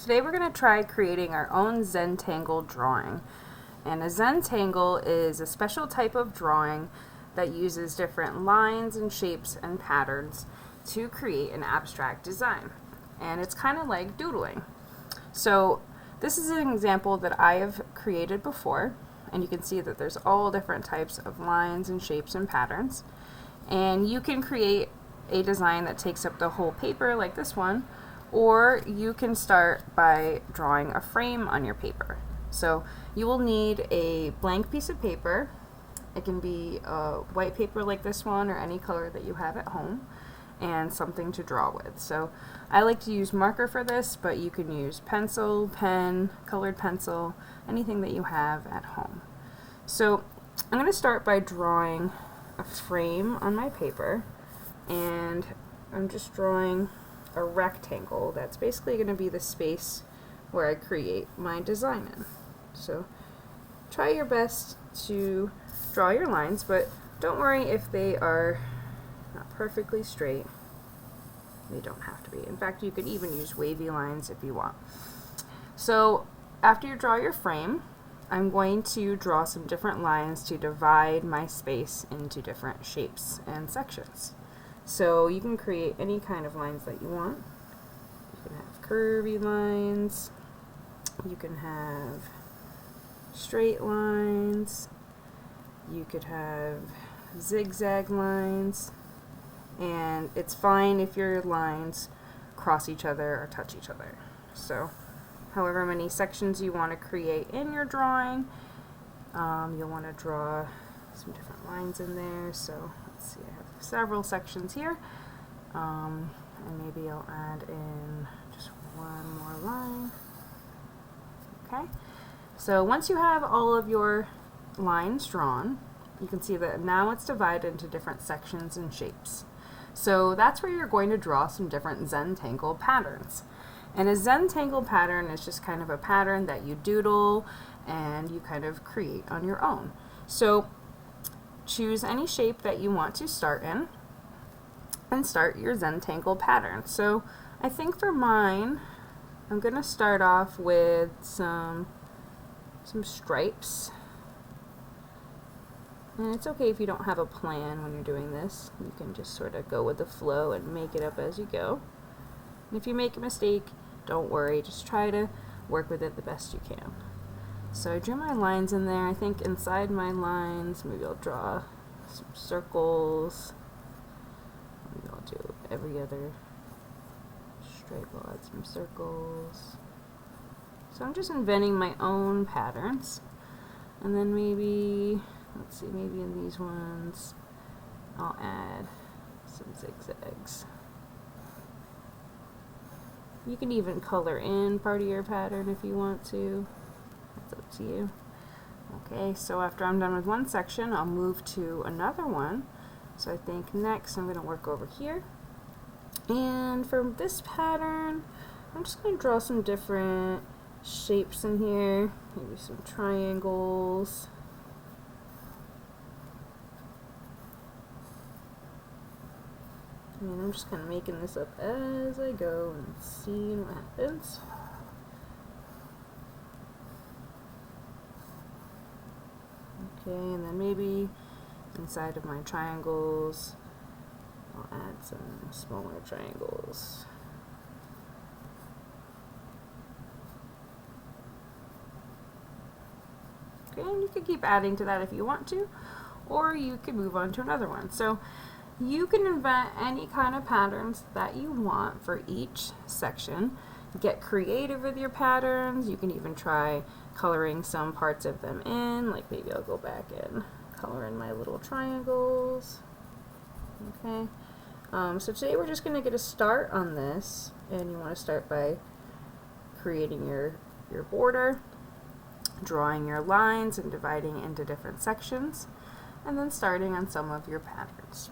Today we're going to try creating our own Zentangle drawing. And a Zentangle is a special type of drawing that uses different lines and shapes and patterns to create an abstract design. And it's kind of like doodling. So this is an example that I have created before, and you can see that there's all different types of lines and shapes and patterns. And you can create a design that takes up the whole paper like this one, or you can start by drawing a frame on your paper. So you will need a blank piece of paper. It can be white paper like this one or any color that you have at home, and something to draw with. So I like to use marker for this, but you can use pencil, pen, colored pencil, anything that you have at home. So I'm going to start by drawing a frame on my paper, and I'm just drawing a rectangle that's basically going to be the space where I create my design in. So try your best to draw your lines, but don't worry if they are not perfectly straight. They don't have to be. In fact, you could even use wavy lines if you want. So after you draw your frame, I'm going to draw some different lines to divide my space into different shapes and sections. So you can create any kind of lines that you want. You can have curvy lines, you can have straight lines, you could have zigzag lines, and it's fine if your lines cross each other or touch each other. So however many sections you want to create in your drawing, you'll want to draw some different lines in there. So let's see, I have several sections here, and maybe I'll add in just one more line. Okay, so once you have all of your lines drawn, you can see that now it's divided into different sections and shapes. So that's where you're going to draw some different Zentangle patterns. And a Zentangle pattern is just kind of a pattern that you doodle and you kind of create on your own. So choose any shape that you want to start in and start your Zentangle pattern. So I think for mine, I'm going to start off with some stripes. And it's okay if you don't have a plan when you're doing this. You can just sort of go with the flow and make it up as you go. And if you make a mistake, don't worry, just try to work with it the best you can. So I drew my lines in there. I think inside my lines, maybe I'll draw some circles. Maybe I'll do every other stripe. I'll add some circles. So I'm just inventing my own patterns. And then maybe, let's see, maybe in these ones, I'll add some zigzags. You can even color in part of your pattern if you want to. That's up to you. Okay, so after I'm done with one section, I'll move to another one. So I think next I'm going to work over here. And for this pattern, I'm just going to draw some different shapes in here. Maybe some triangles. And I'm just kind of making this up as I go and seeing what happens. Okay, and then maybe inside of my triangles, I'll add some smaller triangles. Okay, and you can keep adding to that if you want to, or you can move on to another one. So you can invent any kind of patterns that you want for each section. Get creative with your patterns. You can even try coloring some parts of them in, like maybe I'll go back and color in my little triangles. Okay, so today we're just going to get a start on this, and you want to start by creating your border, drawing your lines and dividing into different sections, and then starting on some of your patterns.